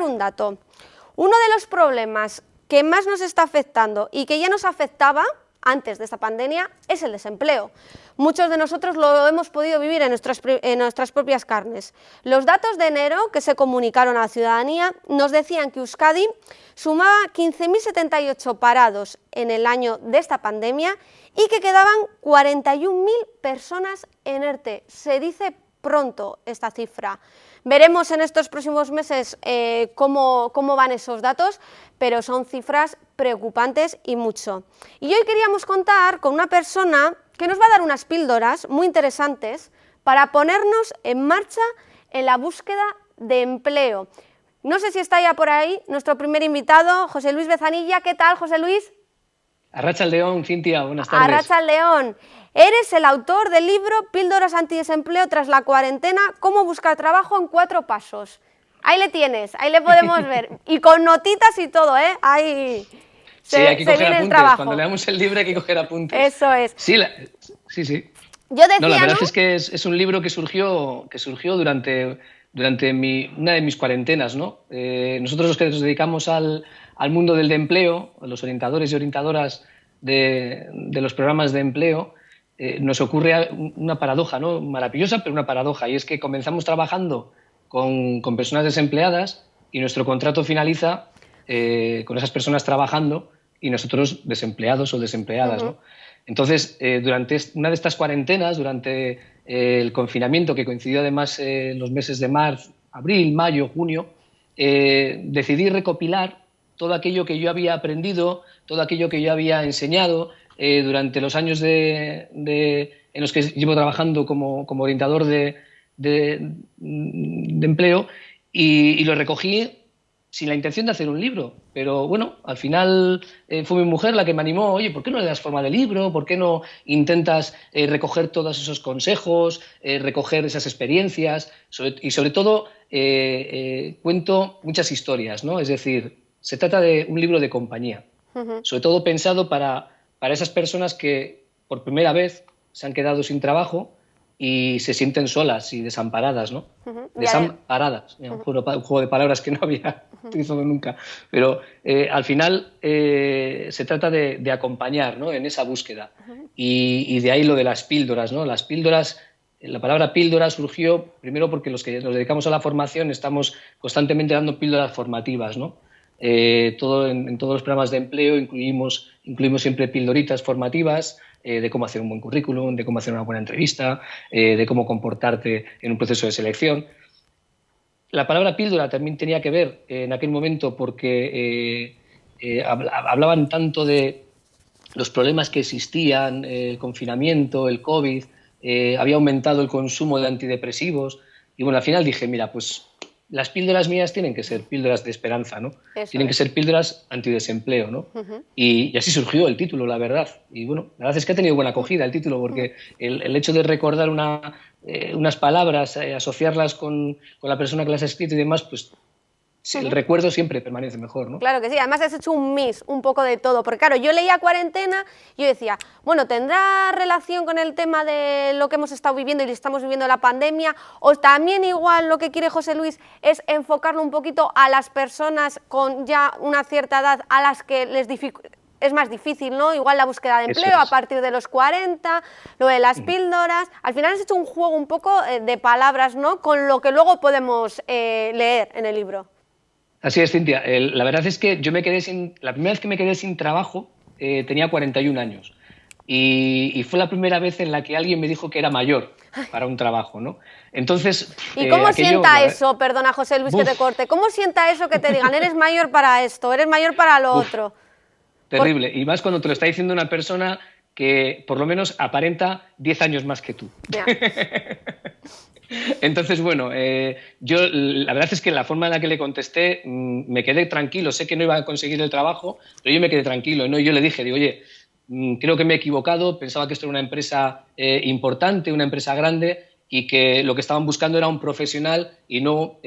dar un dato. Uno de los problemas que más nos está afectando y que ya nos afectaba antes de esta pandemia es el desempleo. Muchos de nosotros lo hemos podido vivir en nuestras propias carnes. Los datos de enero que se comunicaron a la ciudadanía nos decían que Euskadi sumaba 15.078 parados en el año de esta pandemia y que quedaban 41.000 personas en ERTE. Se dice pronto esta cifra. Veremos en estos próximos meses cómo van esos datos, pero son cifras preocupantes y mucho. Y hoy queríamos contar con una persona que nos va a dar unas píldoras muy interesantes para ponernos en marcha en la búsqueda de empleo. No sé si está ya por ahí nuestro primer invitado, José Luis Bezanilla. ¿Qué tal, José Luis? Arratsaldeon, Cintia, buenas tardes. Arratsaldeon. Eres el autor del libro Píldoras antidesempleo tras la cuarentena, cómo buscar trabajo en 4 pasos. Ahí le tienes, ahí le podemos ver. Y con notitas y todo, ¿eh? Ahí sí, hay que coger viene apuntes. El trabajo. Cuando leamos el libro hay que coger apuntes. Eso es. Sí. Yo decía, la verdad es que es un libro que surgió durante una de mis cuarentenas, ¿no? Nosotros los que nos dedicamos al mundo del empleo, los orientadores y orientadoras de los programas de empleo, nos ocurre una paradoja, ¿no? Maravillosa, pero una paradoja, y es que comenzamos trabajando con personas desempleadas y nuestro contrato finaliza con esas personas trabajando y nosotros desempleados o desempleadas, ¿no? Entonces, durante una de estas cuarentenas, durante el confinamiento, que coincidió además los meses de marzo, abril, mayo, junio, decidí recopilar todo aquello que yo había aprendido, todo aquello que yo había enseñado durante los años en los que llevo trabajando como orientador de empleo, y lo recogí sin la intención de hacer un libro. Pero bueno, al final fue mi mujer la que me animó: oye, ¿por qué no le das forma de libro? ¿Por qué no intentas recoger todos esos consejos, recoger esas experiencias? Y sobre todo cuento muchas historias, ¿no? Es decir, se trata de un libro de compañía, sobre todo pensado para esas personas que por primera vez se han quedado sin trabajo y se sienten solas y desamparadas, ¿no? Desamparadas, un juego de palabras que no había utilizado nunca, pero al final se trata de acompañar, ¿no? En esa búsqueda, y de ahí lo de las píldoras, ¿no? Las píldoras, la palabra píldora surgió primero porque los que nos dedicamos a la formación estamos constantemente dando píldoras formativas, ¿no? En todos los programas de empleo incluimos siempre pildoritas formativas de cómo hacer un buen currículum, de cómo hacer una buena entrevista, de cómo comportarte en un proceso de selección. La palabra píldora también tenía que ver en aquel momento porque hablaban tanto de los problemas que existían, el confinamiento, el COVID, había aumentado el consumo de antidepresivos, y bueno, al final dije, mira, pues las píldoras mías tienen que ser píldoras de esperanza, ¿no? Tienen que ser píldoras antidesempleo, ¿no? Y así surgió el título, la verdad. Y bueno, la verdad es que ha tenido buena acogida el título, porque el hecho de recordar unas palabras, asociarlas con la persona que las ha escrito y demás, pues el recuerdo siempre permanece mejor, ¿no? Claro que sí, además has hecho un mix, un poco de todo, porque claro, yo leía Cuarentena y yo decía, bueno, ¿tendrá relación con el tema de lo que hemos estado viviendo y estamos viviendo la pandemia? O también igual lo que quiere José Luis es enfocarlo un poquito a las personas con ya una cierta edad a las que es más difícil, ¿no? Igual la búsqueda de empleo a partir de los 40, lo de las píldoras. Al final has hecho un juego un poco de palabras, ¿no? Con lo que luego podemos leer en el libro. Así es, Cintia. La verdad es que la primera vez que me quedé sin trabajo tenía 41 años. Y fue la primera vez en la que alguien me dijo que era mayor para un trabajo, ¿no? Entonces, ¿y cómo sienta eso? Perdona, José Luis, que te corte. ¿Cómo sienta eso que te digan, eres mayor para esto, eres mayor para lo otro? Terrible. Y más cuando te lo está diciendo una persona que por lo menos aparenta 10 años más que tú. Entonces, bueno, yo la verdad es que la forma en la que le contesté me quedé tranquilo. Sé que no iba a conseguir el trabajo, pero yo me quedé tranquilo, ¿no? Y yo le dije, oye, creo que me he equivocado, pensaba que esto era una empresa importante, una empresa grande, y que lo que estaban buscando era un profesional y no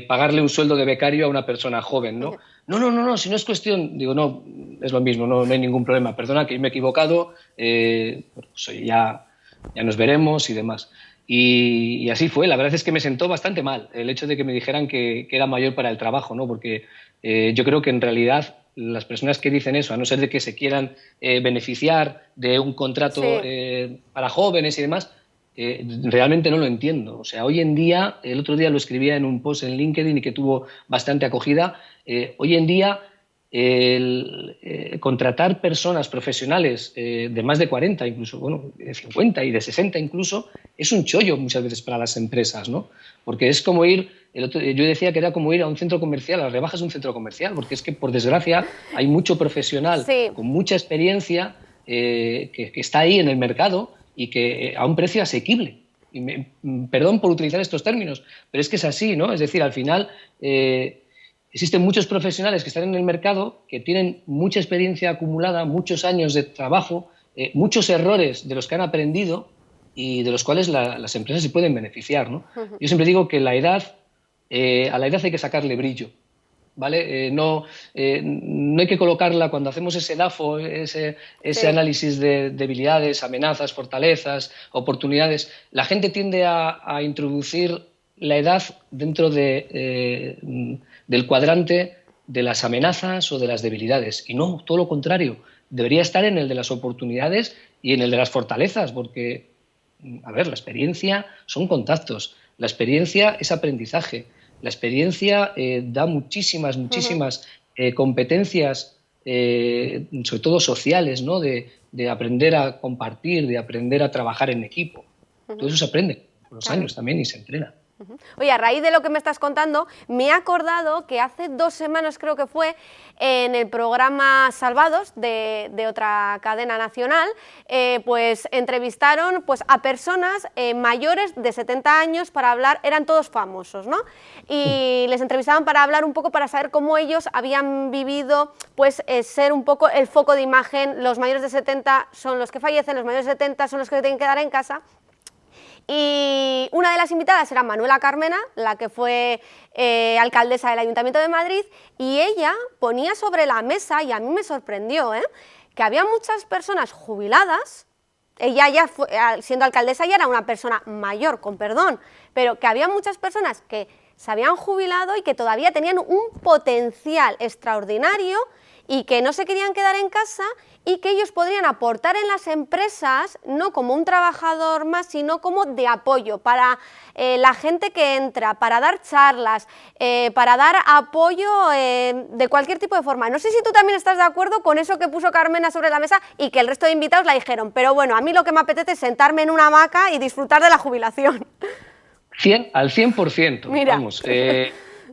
pagarle un sueldo de becario a una persona joven, ¿no? No, si no es cuestión, digo, no, es lo mismo, no hay ningún problema, perdona que yo me he equivocado, pues ya nos veremos y demás. Y así fue. La verdad es que me sentó bastante mal el hecho de que me dijeran que era mayor para el trabajo, ¿no? Porque yo creo que en realidad las personas que dicen eso, a no ser de que se quieran beneficiar de un contrato para jóvenes y demás, realmente no lo entiendo. O sea, hoy en día, el otro día lo escribía en un post en LinkedIn y que tuvo bastante acogida, hoy en día contratar personas profesionales de más de 40, incluso, bueno, de 50 y de 60 incluso, es un chollo muchas veces para las empresas, ¿no? Porque es como yo decía que era como ir a un centro comercial, a las rebajas de un centro comercial, porque es que, por desgracia, hay mucho profesional con mucha experiencia que está ahí en el mercado y que a un precio asequible. Y perdón por utilizar estos términos, pero es que es así, ¿no? Es decir, al final existen muchos profesionales que están en el mercado que tienen mucha experiencia acumulada, muchos años de trabajo, muchos errores de los que han aprendido y de los cuales las empresas se pueden beneficiar, ¿no? Yo siempre digo que a la edad hay que sacarle brillo, ¿vale? No hay que colocarla cuando hacemos ese DAFO, ese análisis de debilidades, amenazas, fortalezas, oportunidades. La gente tiende a introducir la edad dentro del cuadrante de las amenazas o de las debilidades. Y no, todo lo contrario. Debería estar en el de las oportunidades y en el de las fortalezas, porque, a ver, la experiencia son contactos, la experiencia es aprendizaje, la experiencia da muchísimas competencias, sobre todo sociales, ¿no? De aprender a compartir, de aprender a trabajar en equipo. Todo eso se aprende con los años también y se entrena. Oye, a raíz de lo que me estás contando, me he acordado que hace 2 semanas, creo que fue, en el programa Salvados de otra cadena nacional, pues entrevistaron pues a personas mayores de 70 años para hablar, eran todos famosos, ¿no? Y les entrevistaban para hablar un poco, para saber cómo ellos habían vivido, pues ser un poco el foco de imagen. Los mayores de 70 son los que fallecen, los mayores de 70 son los que tienen que quedar en casa. Y una de las invitadas era Manuela Carmena, la que fue alcaldesa del Ayuntamiento de Madrid, y ella ponía sobre la mesa, y a mí me sorprendió, que había muchas personas jubiladas. Ella ya siendo alcaldesa ya era una persona mayor, con perdón, pero que había muchas personas que se habían jubilado y que todavía tenían un potencial extraordinario y que no se querían quedar en casa y que ellos podrían aportar en las empresas, no como un trabajador más, sino como de apoyo para la gente que entra, para dar charlas, para dar apoyo de cualquier tipo de forma. No sé si tú también estás de acuerdo con eso que puso Carmena sobre la mesa y que el resto de invitados la dijeron, pero bueno, a mí lo que me apetece es sentarme en una hamaca y disfrutar de la jubilación. Al 100%, Mira. Vamos.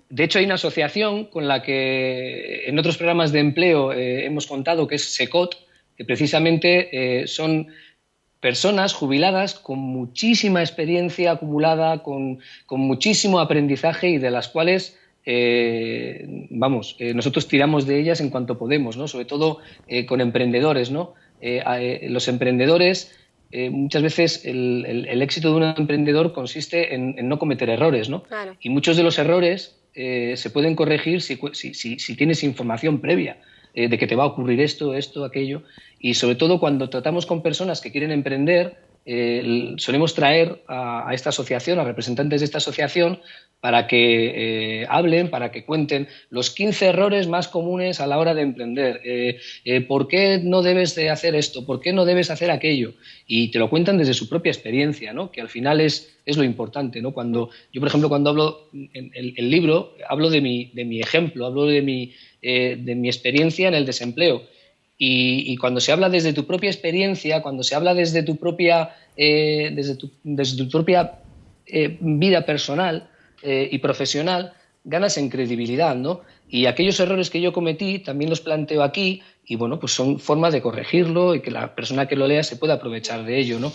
De hecho, hay una asociación con la que en otros programas de empleo hemos contado, que es SECOT, que precisamente son personas jubiladas con muchísima experiencia acumulada, con muchísimo aprendizaje y de las cuales, nosotros tiramos de ellas en cuanto podemos, ¿no? Sobre todo con emprendedores, ¿no? Los emprendedores, muchas veces el éxito de un emprendedor consiste en no cometer errores, ¿no? Claro. Y muchos de los errores se pueden corregir si tienes información previa de que te va a ocurrir esto, aquello. Y sobre todo cuando tratamos con personas que quieren emprender, solemos traer a esta asociación, a representantes de esta asociación, para que hablen, para que cuenten los 15 errores más comunes a la hora de emprender. ¿Por qué no debes de hacer esto? ¿Por qué no debes hacer aquello? Y te lo cuentan desde su propia experiencia, ¿no? Que al final es lo importante, ¿no? Yo, por ejemplo, cuando hablo en el libro, hablo de mi ejemplo, hablo de mi experiencia en el desempleo. Y cuando se habla desde tu propia experiencia, cuando se habla desde tu propia, vida personal y profesional, ganas en credibilidad, ¿no? Y aquellos errores que yo cometí también los planteo aquí y, bueno, pues son formas de corregirlo y que la persona que lo lea se pueda aprovechar de ello, ¿no?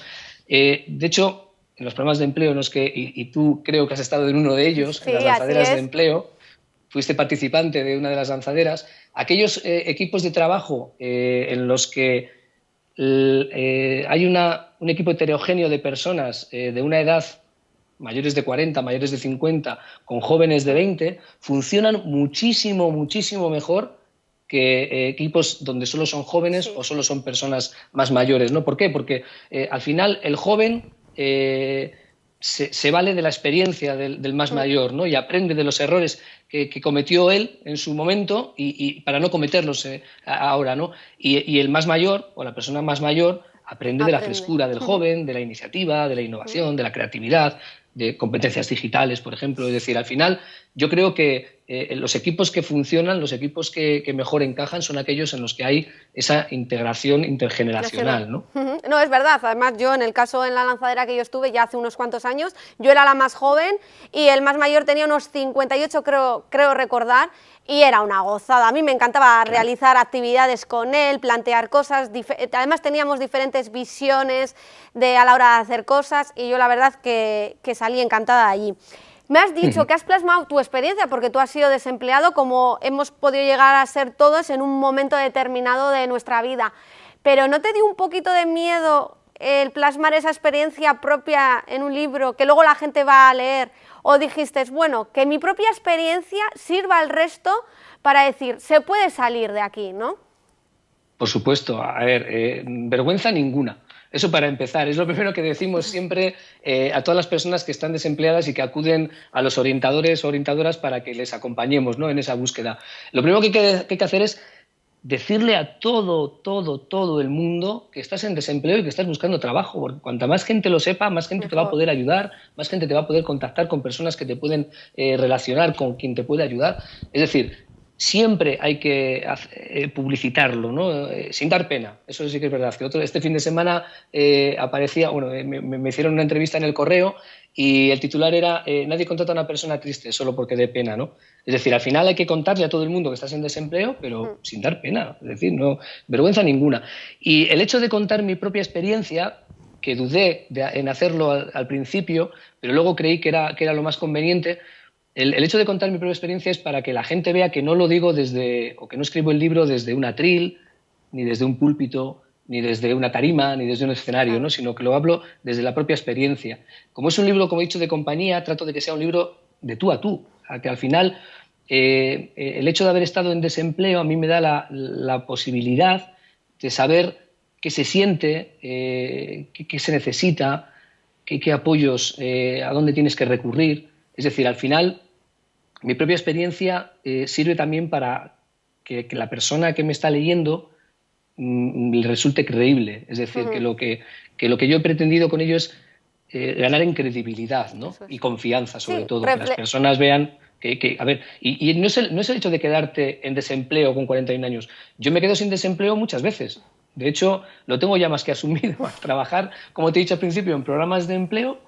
De hecho, en los programas de empleo, y tú creo que has estado en uno de ellos, sí, en las lanzaderas de empleo, fuiste participante de una de las lanzaderas, aquellos equipos de trabajo en los que hay un equipo heterogéneo de personas de una edad, mayores de 40, mayores de 50, con jóvenes de 20, funcionan muchísimo, muchísimo mejor que equipos donde solo son jóvenes o solo son personas más mayores, ¿no? ¿Por qué? Porque al final el joven se vale de la experiencia del más mayor, ¿no? Y aprende de los errores que cometió él en su momento y para no cometerlos ahora, ¿no? Y el más mayor, o la persona más mayor, aprende de la frescura del joven, de la iniciativa, de la innovación, de la creatividad, de competencias digitales, por ejemplo. Es decir, al final yo creo que los equipos que funcionan, los equipos que mejor encajan son aquellos en los que hay esa integración intergeneracional, ¿no? No, es verdad. Además, yo en el caso en la lanzadera que yo estuve ya hace unos cuantos años, yo era la más joven y el más mayor tenía unos 58, creo recordar, y era una gozada. A mí me encantaba realizar actividades con él, plantear cosas, además teníamos diferentes visiones a la hora de hacer cosas y yo la verdad que salí encantada de allí. Me has dicho que has plasmado tu experiencia porque tú has sido desempleado, como hemos podido llegar a ser todos en un momento determinado de nuestra vida, pero ¿no te dio un poquito de miedo el plasmar esa experiencia propia en un libro que luego la gente va a leer? ¿O dijiste, bueno, que mi propia experiencia sirva al resto para decir, se puede salir de aquí, ¿no? Por supuesto, a ver, vergüenza ninguna. Eso para empezar, es lo primero que decimos siempre a todas las personas que están desempleadas y que acuden a los orientadores o orientadoras para que les acompañemos, ¿no?, en esa búsqueda. Lo primero que hay que hacer es decirle a todo el mundo que estás en desempleo y que estás buscando trabajo, porque cuanta más gente lo sepa, más gente te va a poder ayudar, más gente te va a poder contactar con personas que te pueden relacionar con quien te puede ayudar. Es decir, siempre hay que publicitarlo, ¿no? Sin dar pena. Eso sí que es verdad. Que este fin de semana aparecía, bueno, me hicieron una entrevista en El Correo y el titular era nadie contrata a una persona triste solo porque dé pena, ¿no? Es decir, al final hay que contarle a todo el mundo que estás en desempleo, pero sin dar pena. Es decir, no vergüenza ninguna. Y el hecho de contar mi propia experiencia, que dudé en hacerlo al principio, pero luego creí que era lo más conveniente. El hecho de contar mi propia experiencia es para que la gente vea que no lo digo o que no escribo el libro desde un atril, ni desde un púlpito, ni desde una tarima, ni desde un escenario, ¿no?, sino que lo hablo desde la propia experiencia. Como es un libro, como he dicho, de compañía, trato de que sea un libro de tú a tú, a que al final el hecho de haber estado en desempleo a mí me da la posibilidad de saber qué se siente, qué se necesita, qué apoyos, a dónde tienes que recurrir. Es decir, al final, mi propia experiencia sirve también para que la persona que me está leyendo le resulte creíble. Es decir, que lo que yo he pretendido con ello es ganar en credibilidad, ¿no?, y confianza, sobre todo, que las personas vean a ver, y no es el hecho de quedarte en desempleo con 41 años. Yo me quedo sin desempleo muchas veces. De hecho, lo tengo ya más que asumido. Trabajar, como te he dicho al principio, en programas de empleo,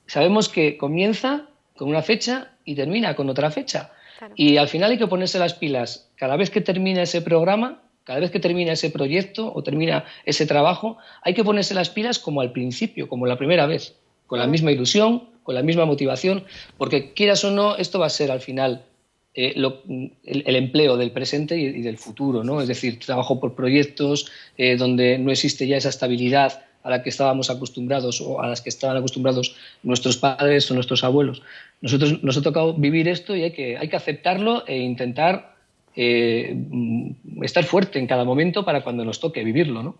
sabemos que comienza con una fecha y termina con otra fecha. Claro. Y al final hay que ponerse las pilas. Cada vez que termina ese programa, cada vez que termina ese proyecto o termina ese trabajo, hay que ponerse las pilas como al principio, como la primera vez, con la misma ilusión, con la misma motivación, porque quieras o no, esto va a ser al final el empleo del presente y del futuro, ¿no? Es decir, trabajo por proyectos donde no existe ya esa estabilidad a la que estábamos acostumbrados o a las que estaban acostumbrados nuestros padres o nuestros abuelos. Nos ha tocado vivir esto y hay que aceptarlo e intentar estar fuerte en cada momento para cuando nos toque vivirlo, ¿no?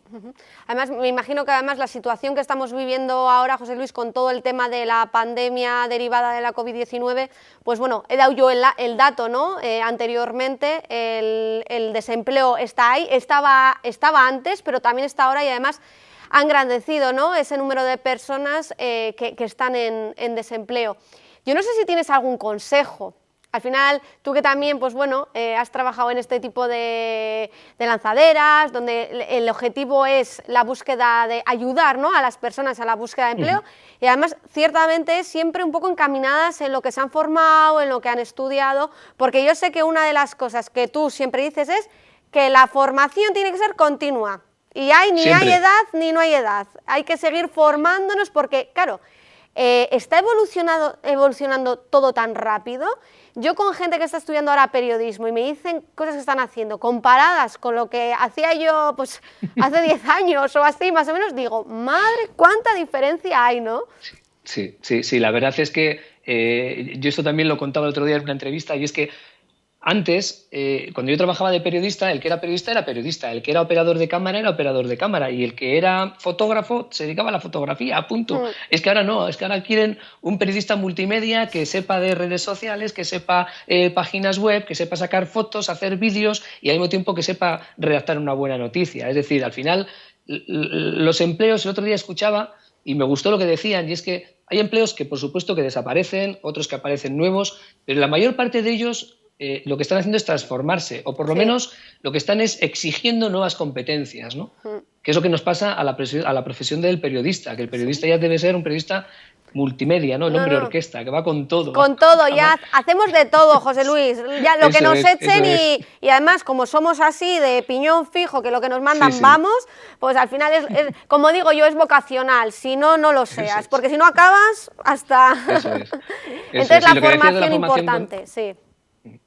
Además, me imagino que además la situación que estamos viviendo ahora, José Luis, con todo el tema de la pandemia derivada de la COVID-19, pues bueno, he dado yo el dato, ¿no? Anteriormente, el desempleo está ahí, estaba antes, pero también está ahora y además ha engrandecido, ¿no?, ese número de personas que están en desempleo. Yo no sé si tienes algún consejo. Al final, tú que también, pues bueno, has trabajado en este tipo de enlazaderas, donde el objetivo es la búsqueda de ayudar, ¿no?, a las personas a la búsqueda de empleo, y además, ciertamente, siempre un poco encaminadas en lo que se han formado, en lo que han estudiado, porque yo sé que una de las cosas que tú siempre dices es que la formación tiene que ser continua, y ni hay edad ni no hay edad, hay que seguir formándonos porque, claro, está evolucionando todo tan rápido. Yo con gente que está estudiando ahora periodismo y me dicen cosas que están haciendo comparadas con lo que hacía yo pues hace 10 años o así, más o menos, digo, madre, cuánta diferencia hay, ¿no? Sí, la verdad es que yo esto también lo contaba el otro día en una entrevista y es que Antes, cuando yo trabajaba de periodista, el que era periodista era periodista, el que era operador de cámara era operador de cámara y el que era fotógrafo se dedicaba a la fotografía, a punto. Es que ahora no, es que ahora quieren un periodista multimedia que sepa de redes sociales, que sepa páginas web, que sepa sacar fotos, hacer vídeos y al mismo tiempo que sepa redactar una buena noticia. Es decir, al final, los empleos, el otro día escuchaba y me gustó lo que decían, y es que hay empleos que por supuesto que desaparecen, otros que aparecen nuevos, pero la mayor parte de ellos lo que están haciendo es transformarse, o por lo menos lo que están es exigiendo nuevas competencias, ¿no? Que es lo que nos pasa a la profesión del periodista, que el periodista ya debe ser un periodista multimedia, ¿no? El hombre orquesta, que va con todo. Con todo, ya hacemos de todo, José Luis. Ya lo que nos echen y además, como somos así de piñón fijo, que lo que nos mandan vamos, pues al final es, como digo yo, es vocacional. Si no, no lo seas, porque si no acabas hasta... Entonces la formación importante, sí.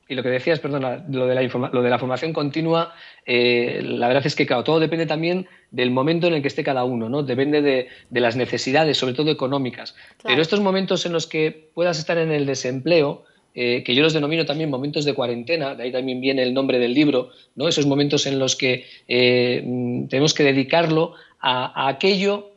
Y lo que decías, perdona, lo de la formación continua, la verdad es que, claro, todo depende también del momento en el que esté cada uno, ¿no? Depende de las necesidades, sobre todo económicas. Claro. Pero estos momentos en los que puedas estar en el desempleo, que yo los denomino también momentos de cuarentena, de ahí también viene el nombre del libro, ¿no? Esos momentos en los que tenemos que dedicarlo a aquello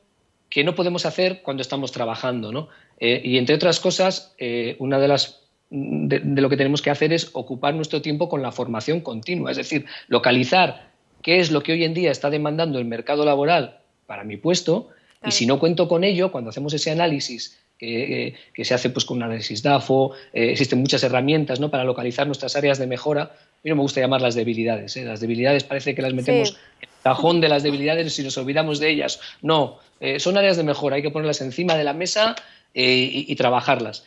que no podemos hacer cuando estamos trabajando, ¿no? Y entre otras cosas, una de las de lo que tenemos que hacer es ocupar nuestro tiempo con la formación continua, es decir, localizar qué es lo que hoy en día está demandando el mercado laboral para mi puesto, y si no cuento con ello, cuando hacemos ese análisis que se hace pues con un análisis DAFO, existen muchas herramientas, ¿no?, para localizar nuestras áreas de mejora. A mí no me gusta llamarlas debilidades, ¿eh? Las debilidades parece que las metemos en el cajón de las debilidades y nos olvidamos de ellas. No, son áreas de mejora, hay que ponerlas encima de la mesa y trabajarlas.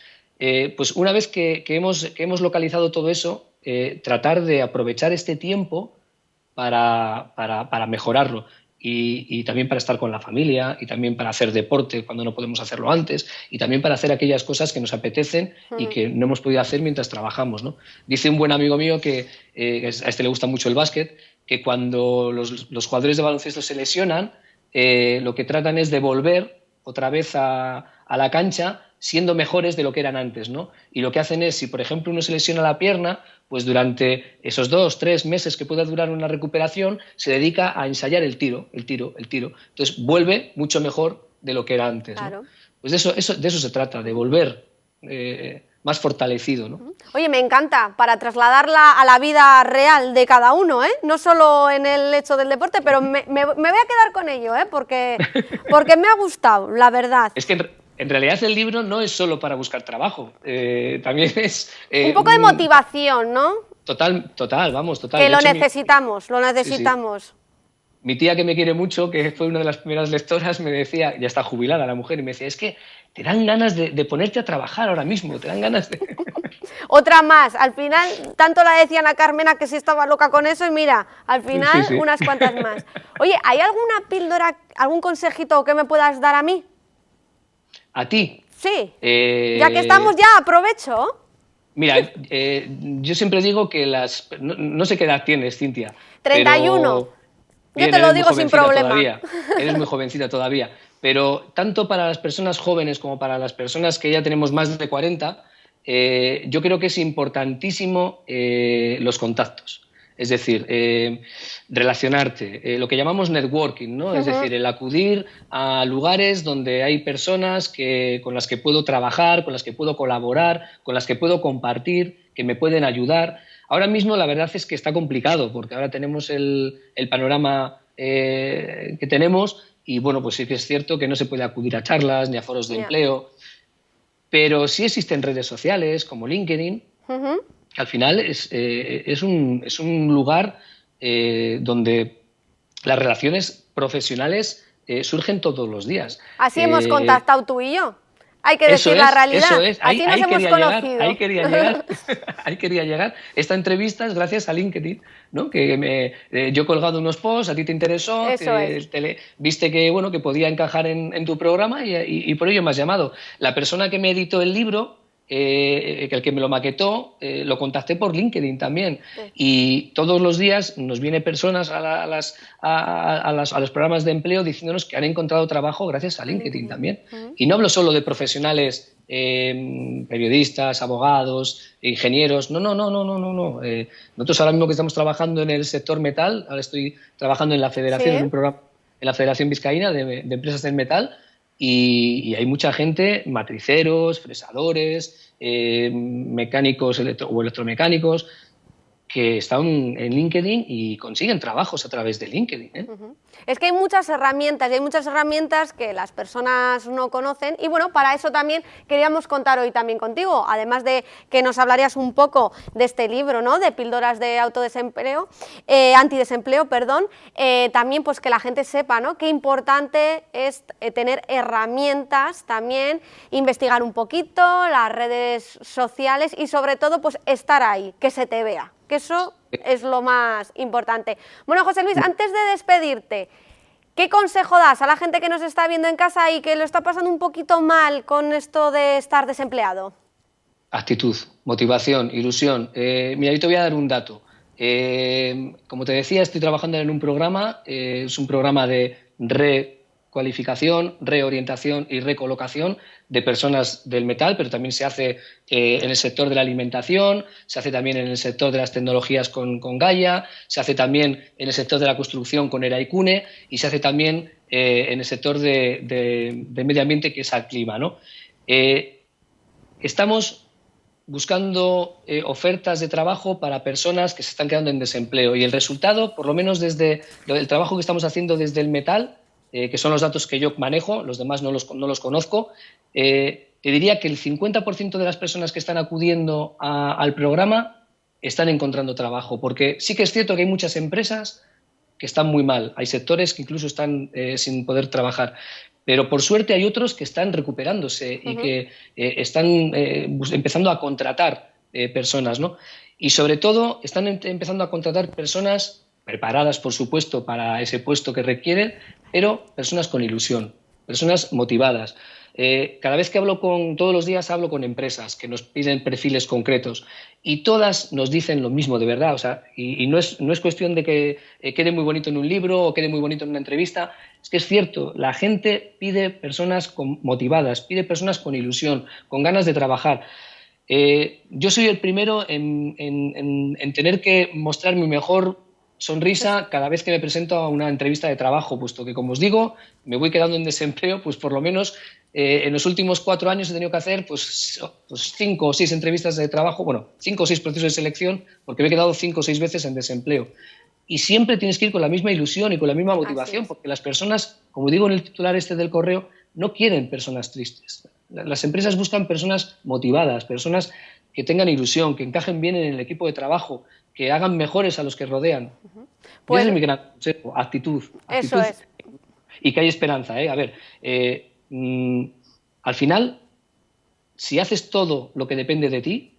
Pues una vez que hemos localizado todo eso, tratar de aprovechar este tiempo para mejorarlo y también para estar con la familia y también para hacer deporte cuando no podemos hacerlo antes y también para hacer aquellas cosas que nos apetecen y que no hemos podido hacer mientras trabajamos, ¿no? Dice un buen amigo mío que a este le gusta mucho el básquet, que cuando los jugadores de baloncesto se lesionan, lo que tratan es de volver otra vez a la cancha siendo mejores de lo que eran antes, ¿no? Y lo que hacen es, si por ejemplo uno se lesiona la pierna, pues durante esos 2 o 3 meses que pueda durar una recuperación, se dedica a ensayar el tiro. Entonces vuelve mucho mejor de lo que era antes, ¿no? Claro. Pues de eso se trata, de volver más fortalecido, ¿no? Oye, me encanta, para trasladarla a la vida real de cada uno, ¿eh? No solo en el hecho del deporte, pero me voy a quedar con ello, ¿eh? Porque me ha gustado, la verdad. Es que en realidad el libro no es solo para buscar trabajo, también es... un poco de motivación, ¿no? Total, vamos, total. Que lo necesitamos. Sí. Mi tía, que me quiere mucho, que fue una de las primeras lectoras, me decía, ya está jubilada la mujer, y me decía, es que te dan ganas de ponerte a trabajar ahora mismo, te dan ganas de... Otra más, al final, tanto la decían a Carmena que si estaba loca con eso, y mira, al final unas cuantas más. Oye, ¿hay alguna píldora, algún consejito que me puedas dar a mí? ¿A ti? Sí, ya que estamos ya, aprovecho. Mira, yo siempre digo que no sé qué edad tienes, Cintia. 31. Yo te lo digo sin problema. Eres muy jovencita todavía. Pero tanto para las personas jóvenes como para las personas que ya tenemos más de 40, yo creo que es importantísimo los contactos. Es decir, relacionarte, lo que llamamos networking, ¿no? Es decir, el acudir a lugares donde hay personas con las que puedo trabajar, con las que puedo colaborar, con las que puedo compartir, que me pueden ayudar. Ahora mismo la verdad es que está complicado, porque ahora tenemos el panorama que tenemos y, bueno, pues sí que es cierto que no se puede acudir a charlas ni a foros de empleo, pero sí existen redes sociales como LinkedIn, que al final es un lugar donde las relaciones profesionales surgen todos los días. Así hemos contactado tú y yo. Hay que decir la realidad. Eso es. Así nos hemos conocido. Ahí quería llegar. Esta entrevista es gracias a LinkedIn, ¿no? Que yo he colgado unos posts, a ti te interesó, viste que, bueno, que podía encajar en tu programa y por ello me has llamado. La persona que me editó el libro, el que me lo maquetó, lo contacté por LinkedIn también. Y todos los días nos viene personas a los programas de empleo diciéndonos que han encontrado trabajo gracias a LinkedIn también. Y no hablo solo de profesionales periodistas, abogados, ingenieros. No, no, no, no, no, no, no. Nosotros ahora mismo que estamos trabajando en el sector metal, ahora estoy trabajando en la federación, en un programa en la Federación Vizcaína de Empresas del Metal, y hay mucha gente, matriceros, fresadores, mecánicos o electromecánicos, que están en LinkedIn y consiguen trabajos a través de LinkedIn, ¿eh? Es que hay muchas herramientas y hay muchas herramientas que las personas no conocen y bueno, para eso también queríamos contar hoy también contigo, además de que nos hablarías un poco de este libro, ¿no?, de píldoras de autodesempleo, antidesempleo, perdón, también pues que la gente sepa, ¿no?, qué importante es tener herramientas también, investigar un poquito las redes sociales y sobre todo pues estar ahí, que se te vea, que eso es lo más importante. Bueno, José Luis, antes de despedirte, ¿qué consejo das a la gente que nos está viendo en casa y que lo está pasando un poquito mal con esto de estar desempleado? Actitud, motivación, ilusión. Mira, yo te voy a dar un dato. Como te decía, estoy trabajando en un programa, es un programa de recualificación, reorientación y recolocación de personas del metal, pero también se hace en el sector de la alimentación, se hace también en el sector de las tecnologías con Gaia, se hace también en el sector de la construcción con Eraikune y se hace también en el sector de medio ambiente, que es Aclima, ¿no? Estamos buscando ofertas de trabajo para personas que se están quedando en desempleo y el resultado, por lo menos desde el trabajo que estamos haciendo desde el metal, que son los datos que yo manejo, los demás no los conozco, te diría que el 50% de las personas que están acudiendo al programa están encontrando trabajo, porque sí que es cierto que hay muchas empresas que están muy mal, hay sectores que incluso están sin poder trabajar, pero por suerte hay otros que están recuperándose y que están empezando a contratar personas, ¿no? Y sobre todo están empezando a contratar personas preparadas, por supuesto, para ese puesto que requieren, pero personas con ilusión, personas motivadas. Cada vez que todos los días hablo con empresas que nos piden perfiles concretos y todas nos dicen lo mismo, de verdad. O sea, y no es cuestión de que quede muy bonito en un libro o quede muy bonito en una entrevista. Es que es cierto, la gente pide personas motivadas, pide personas con ilusión, con ganas de trabajar. Yo soy el primero en tener que mostrar mi mejor sonrisa cada vez que me presento a una entrevista de trabajo, puesto que, como os digo, me voy quedando en desempleo, pues por lo menos en los últimos 4 años he tenido que hacer pues 5 o 6 entrevistas de trabajo, bueno, 5 o 6 procesos de selección, porque me he quedado 5 o 6 veces en desempleo. Y siempre tienes que ir con la misma ilusión y con la misma motivación, porque las personas, como digo en el titular este del correo, no quieren personas tristes. Las empresas buscan personas motivadas, personas que tengan ilusión, que encajen bien en el equipo de trabajo, que hagan mejores a los que rodean. Pues, ese es mi gran consejo, actitud. Eso es. Y que hay esperanza, ¿eh? A ver, al final, si haces todo lo que depende de ti,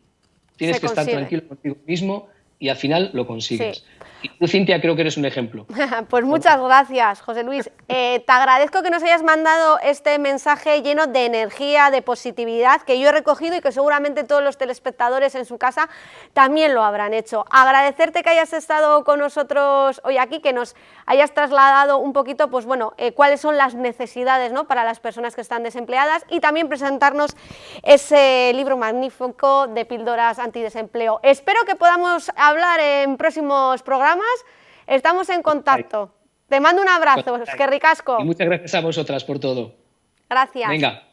tienes que estar tranquilo contigo mismo y al final lo consigues. Sí. Y tú, Cintia, creo que eres un ejemplo. Pues muchas gracias, José Luis. Te agradezco que nos hayas mandado este mensaje lleno de energía, de positividad, que yo he recogido y que seguramente todos los telespectadores en su casa también lo habrán hecho. Agradecerte que hayas estado con nosotros hoy aquí, que nos hayas trasladado un poquito, pues bueno, cuáles son las necesidades, ¿no?, para las personas que están desempleadas y también presentarnos ese libro magnífico de píldoras antidesempleo. Espero que podamos hablar en próximos programas. Estamos en contacto. Te mando un abrazo, que ricasco. Y muchas gracias a vosotras por todo. Gracias. Venga.